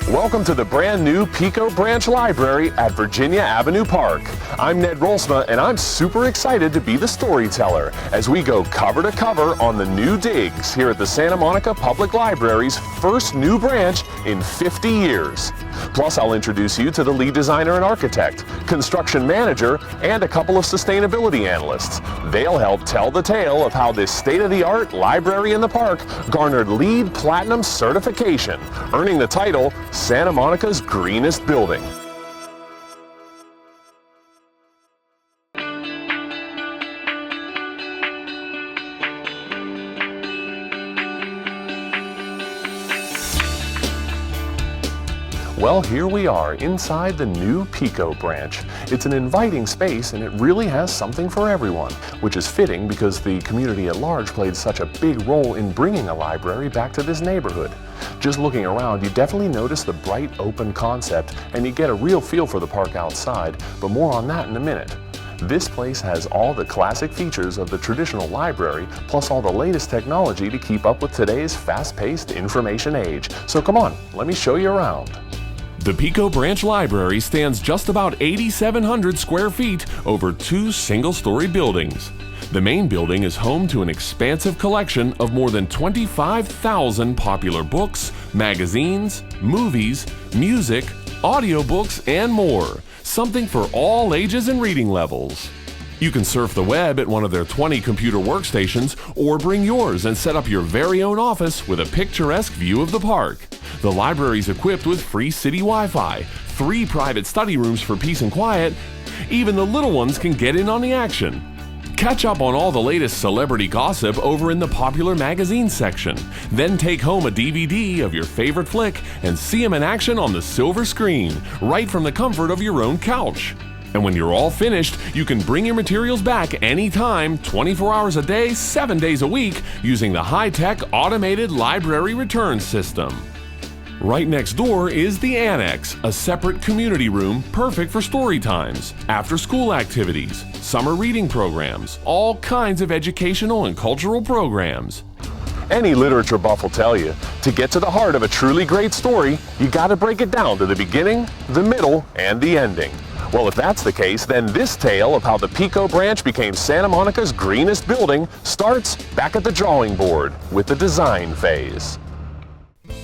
Welcome to the brand new Pico Branch Library at Virginia Avenue Park. I'm Ned Rolsma, and I'm super excited to be the storyteller as we go cover to cover on the new digs here at the Santa Monica Public Library's first new branch in 50 years. Plus, I'll introduce you to the lead designer and architect, construction manager, and a couple of sustainability analysts. They'll help tell the tale of how this state-of-the-art library in the park garnered LEED Platinum certification, earning the title Santa Monica's greenest building. Well, here we are inside the new Pico Branch. It's an inviting space and it really has something for everyone, which is fitting because the community at large played such a big role in bringing a library back to this neighborhood. Just looking around, you definitely notice the bright open concept and you get a real feel for the park outside, but more on that in a minute. This place has all the classic features of the traditional library, plus all the latest technology to keep up with today's fast-paced information age. So come on, let me show you around. The Pico Branch Library stands just about 8,700 square feet over two single-story buildings. The main building is home to an expansive collection of more than 25,000 popular books, magazines, movies, music, audiobooks, and more. Something for all ages and reading levels. You can surf the web at one of their 20 computer workstations or bring yours and set up your very own office with a picturesque view of the park. The library is equipped with free city Wi-Fi, 3 private study rooms for peace and quiet. Even the little ones can get in on the action. Catch up on all the latest celebrity gossip over in the popular magazine section. Then take home a DVD of your favorite flick and see them in action on the silver screen, right from the comfort of your own couch. And when you're all finished, you can bring your materials back anytime, 24 hours a day, 7 days a week, using the high-tech automated library return system. Right next door is the Annex, a separate community room perfect for story times, after-school activities, summer reading programs, all kinds of educational and cultural programs. Any literature buff will tell you, to get to the heart of a truly great story, you gotta break it down to the beginning, the middle, and the ending. Well, if that's the case, then this tale of how the Pico Branch became Santa Monica's greenest building starts back at the drawing board with the design phase.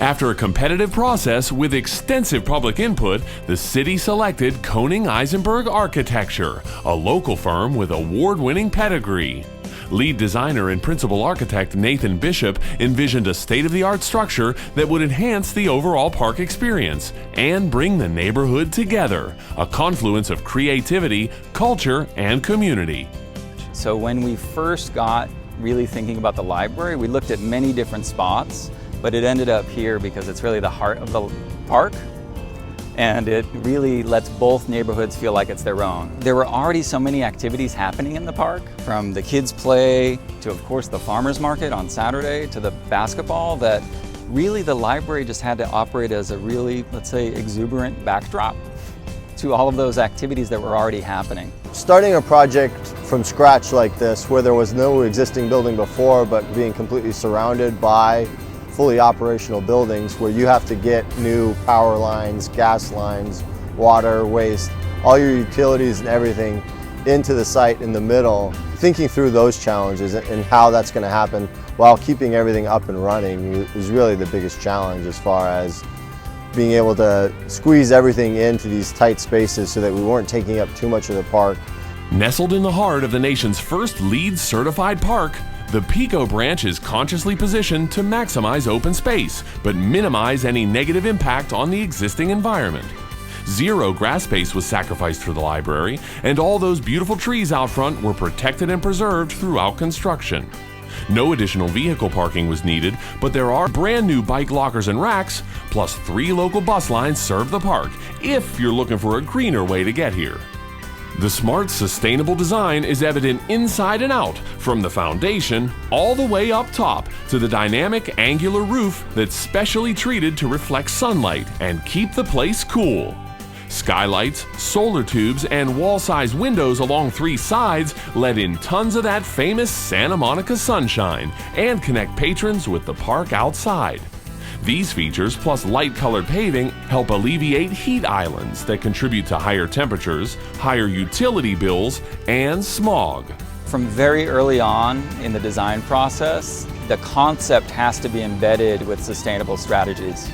After a competitive process with extensive public input, the city selected Koning-Eisenberg Architecture, a local firm with award-winning pedigree. Lead designer and principal architect Nathan Bishop envisioned a state-of-the-art structure that would enhance the overall park experience and bring the neighborhood together, a confluence of creativity, culture, and community. So when we first got really thinking about the library, we looked at many different spots, but it ended up here because it's really the heart of the park. And it really lets both neighborhoods feel like it's their own. There were already so many activities happening in the park, from the kids' play to, of course, the farmers market on Saturday to the basketball, that really the library just had to operate as a really, let's say, exuberant backdrop to all of those activities that were already happening. Starting a project from scratch like this, where there was no existing building before, but being completely surrounded by fully operational buildings where you have to get new power lines, gas lines, water, waste, all your utilities and everything into the site in the middle. Thinking through those challenges and how that's going to happen while keeping everything up and running is really the biggest challenge, as far as being able to squeeze everything into these tight spaces so that we weren't taking up too much of the park. Nestled in the heart of the nation's first LEED certified park, the Pico Branch is consciously positioned to maximize open space, but minimize any negative impact on the existing environment. Zero grass space was sacrificed for the library, and all those beautiful trees out front were protected and preserved throughout construction. No additional vehicle parking was needed, but there are brand new bike lockers and racks, plus 3 local bus lines serve the park, if you're looking for a greener way to get here. The smart, sustainable design is evident inside and out, from the foundation all the way up top to the dynamic angular roof that's specially treated to reflect sunlight and keep the place cool. Skylights, solar tubes, and wall-sized windows along 3 sides let in tons of that famous Santa Monica sunshine and connect patrons with the park outside. These features, plus light-colored paving, help alleviate heat islands that contribute to higher temperatures, higher utility bills, and smog. From very early on in the design process, the concept has to be embedded with sustainable strategies.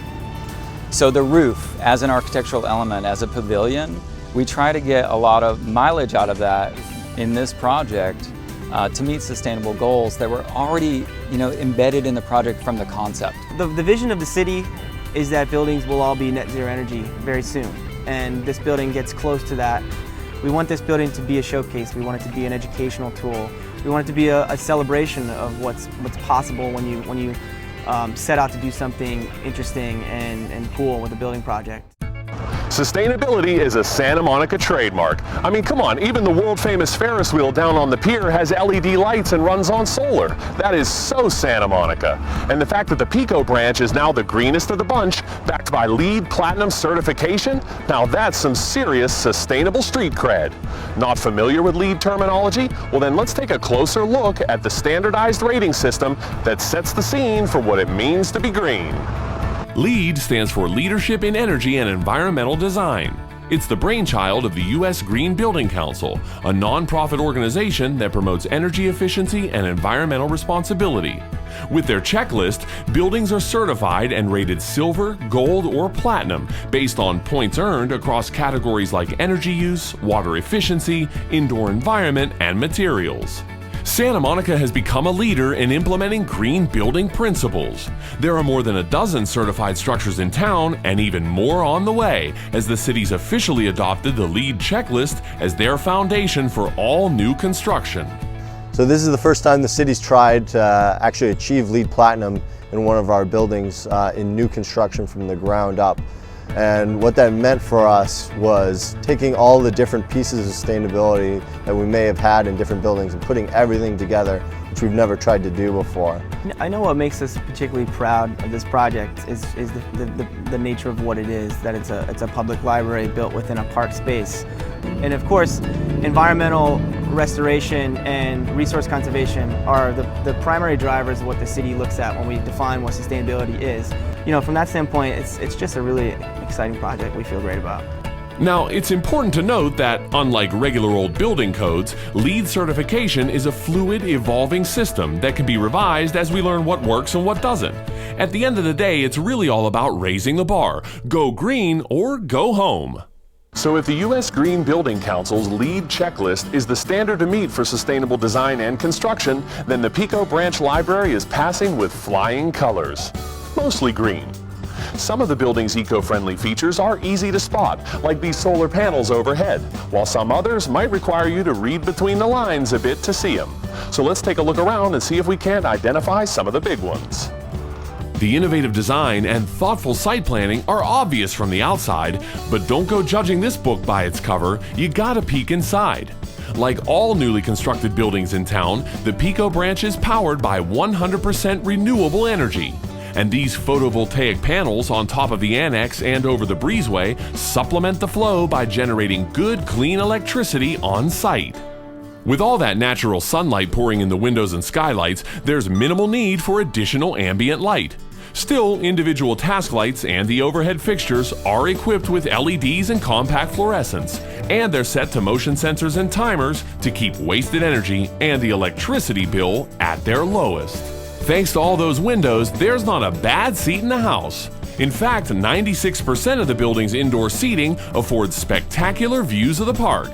So the roof, as an architectural element, as a pavilion, we try to get a lot of mileage out of that in this project to meet sustainable goals that were already, embedded in the project from the concept. The vision of the city is that buildings will all be net zero energy very soon, and this building gets close to that. We want this building to be a showcase. We want it to be an educational tool. We want it to be a celebration of what's possible when you set out to do something interesting and cool with a building project. Sustainability is a Santa Monica trademark. I mean, come on, even the world-famous Ferris wheel down on the pier has LED lights and runs on solar. That is so Santa Monica. And the fact that the Pico Branch is now the greenest of the bunch, backed by LEED Platinum certification, now that's some serious sustainable street cred. Not familiar with LEED terminology? Well then let's take a closer look at the standardized rating system that sets the scene for what it means to be green. LEED stands for Leadership in Energy and Environmental Design. It's the brainchild of the U.S. Green Building Council, a nonprofit organization that promotes energy efficiency and environmental responsibility. With their checklist, buildings are certified and rated silver, gold, or platinum based on points earned across categories like energy use, water efficiency, indoor environment, and materials. Santa Monica has become a leader in implementing green building principles. There are more than a dozen certified structures in town and even more on the way as the city's officially adopted the LEED checklist as their foundation for all new construction. So this is the first time the city's tried to actually achieve LEED Platinum in one of our buildings in new construction from the ground up. And what that meant for us was taking all the different pieces of sustainability that we may have had in different buildings and putting everything together, which we've never tried to do before. I know what makes us particularly proud of this project is the nature of what it is, that it's a public library built within a park space. And of course, environmental restoration and resource conservation are the primary drivers of what the city looks at when we define what sustainability is. From that standpoint, it's just a really exciting project we feel great about. Now, it's important to note that, unlike regular old building codes, LEED certification is a fluid, evolving system that can be revised as we learn what works and what doesn't. At the end of the day, it's really all about raising the bar. Go green or go home. So if the U.S. Green Building Council's LEED checklist is the standard to meet for sustainable design and construction, then the Pico Branch Library is passing with flying colors. Mostly green. Some of the building's eco-friendly features are easy to spot, like these solar panels overhead, while some others might require you to read between the lines a bit to see them. So let's take a look around and see if we can't identify some of the big ones. The innovative design and thoughtful site planning are obvious from the outside, but don't go judging this book by its cover, you gotta peek inside. Like all newly constructed buildings in town, the Pico Branch is powered by 100% renewable energy. And these photovoltaic panels on top of the annex and over the breezeway supplement the flow by generating good, clean electricity on site. With all that natural sunlight pouring in the windows and skylights, there's minimal need for additional ambient light. Still, individual task lights and the overhead fixtures are equipped with LEDs and compact fluorescents, and they're set to motion sensors and timers to keep wasted energy and the electricity bill at their lowest. Thanks to all those windows, there's not a bad seat in the house. In fact, 96% of the building's indoor seating affords spectacular views of the park.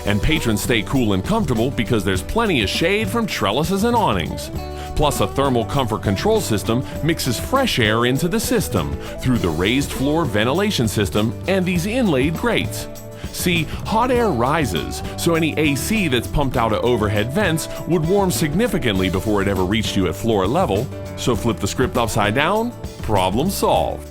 And patrons stay cool and comfortable because there's plenty of shade from trellises and awnings. Plus, a thermal comfort control system mixes fresh air into the system through the raised floor ventilation system and these inlaid grates. See, hot air rises, so any AC that's pumped out of overhead vents would warm significantly before it ever reached you at floor level. So flip the script upside down, problem solved.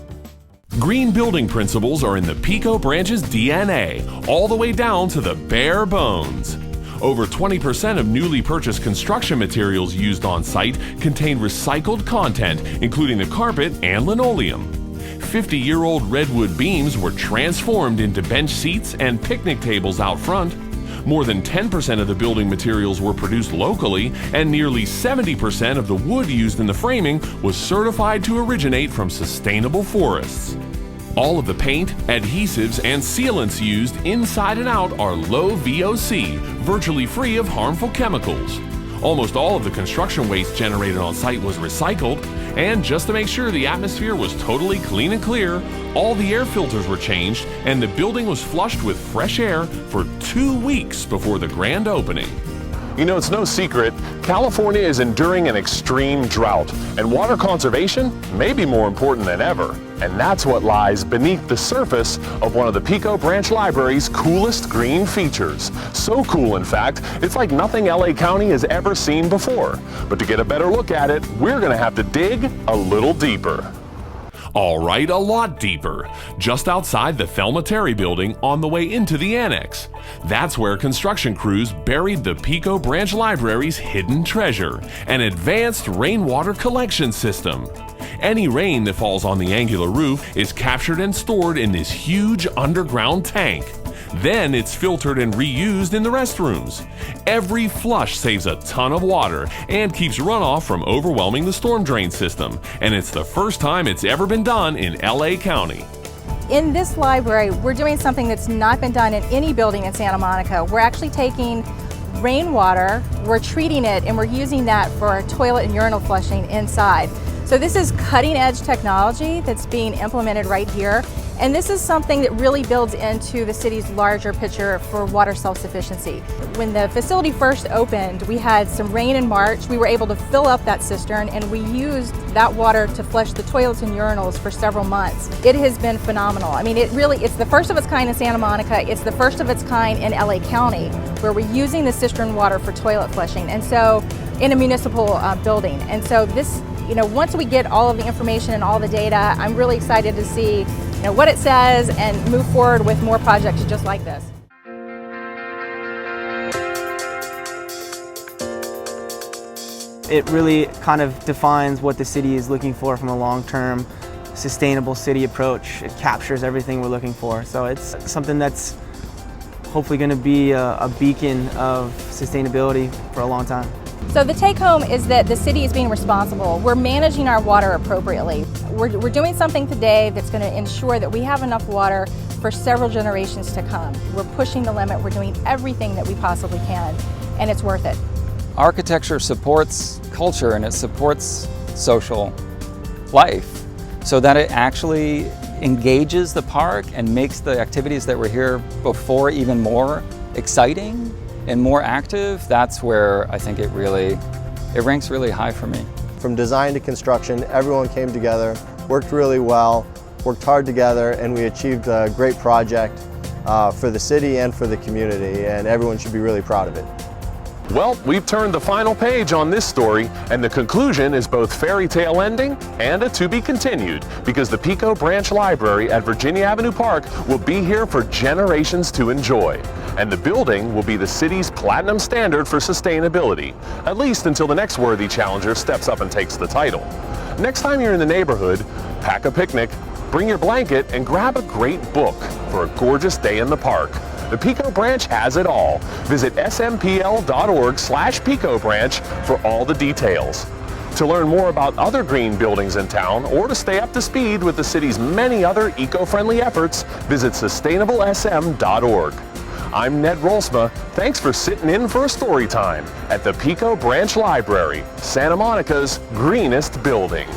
Green building principles are in the Pico Branch's DNA, all the way down to the bare bones. Over 20% of newly purchased construction materials used on site contain recycled content, including the carpet and linoleum. 50-year-old redwood beams were transformed into bench seats and picnic tables out front. More than 10% of the building materials were produced locally, and nearly 70% of the wood used in the framing was certified to originate from sustainable forests. All of the paint, adhesives, and sealants used inside and out are low VOC, virtually free of harmful chemicals. Almost all of the construction waste generated on site was recycled, and just to make sure the atmosphere was totally clean and clear, all the air filters were changed and the building was flushed with fresh air for 2 weeks before the grand opening. You know, it's no secret, California is enduring an extreme drought, and water conservation may be more important than ever. And that's what lies beneath the surface of one of the Pico Branch Library's coolest green features. So cool, in fact, it's like nothing LA County has ever seen before. But to get a better look at it, we're gonna have to dig a little deeper. All right, a lot deeper, just outside the Thelma Terry building on the way into the annex. That's where construction crews buried the Pico Branch Library's hidden treasure, an advanced rainwater collection system. Any rain that falls on the angular roof is captured and stored in this huge underground tank. Then it's filtered and reused in the restrooms. Every flush saves a ton of water and keeps runoff from overwhelming the storm drain system. And it's the first time it's ever been done in LA County. In this library, we're doing something that's not been done in any building in Santa Monica. We're actually taking rainwater, we're treating it, and we're using that for toilet and urinal flushing inside. So this is cutting edge technology that's being implemented right here. And this is something that really builds into the city's larger picture for water self-sufficiency. When the facility first opened, we had some rain in March. We were able to fill up that cistern and we used that water to flush the toilets and urinals for several months. It has been phenomenal. I mean, it's the first of its kind in Santa Monica. It's the first of its kind in LA County, where we're using the cistern water for toilet flushing. And so in a municipal building. And so this, once we get all of the information and all the data, I'm really excited to see what it says and move forward with more projects just like this. It really kind of defines what the city is looking for from a long-term, sustainable city approach. It captures everything we're looking for. So it's something that's hopefully going to be a beacon of sustainability for a long time. So the take home is that the city is being responsible. We're managing our water appropriately. We're doing something today that's going to ensure that we have enough water for several generations to come. We're pushing the limit. We're doing everything that we possibly can, and it's worth it. Architecture supports culture and it supports social life so that it actually engages the park and makes the activities that were here before even more exciting and more active. That's where I think it ranks really high for me. From design to construction, everyone came together, worked really well, worked hard together, and we achieved a great project for the city and for the community, and everyone should be really proud of it. Well, we've turned the final page on this story, and the conclusion is both fairy tale ending and a to be continued, because the Pico Branch Library at Virginia Avenue Park will be here for generations to enjoy. And the building will be the city's platinum standard for sustainability, at least until the next worthy challenger steps up and takes the title. Next time you're in the neighborhood, pack a picnic, bring your blanket, and grab a great book for a gorgeous day in the park. The Pico Branch has it all. Visit smpl.org/Pico Branch for all the details. To learn more about other green buildings in town or to stay up to speed with the city's many other eco-friendly efforts, visit sustainablesm.org. I'm Ned Rolsma. Thanks for sitting in for a story time at the Pico Branch Library, Santa Monica's greenest building.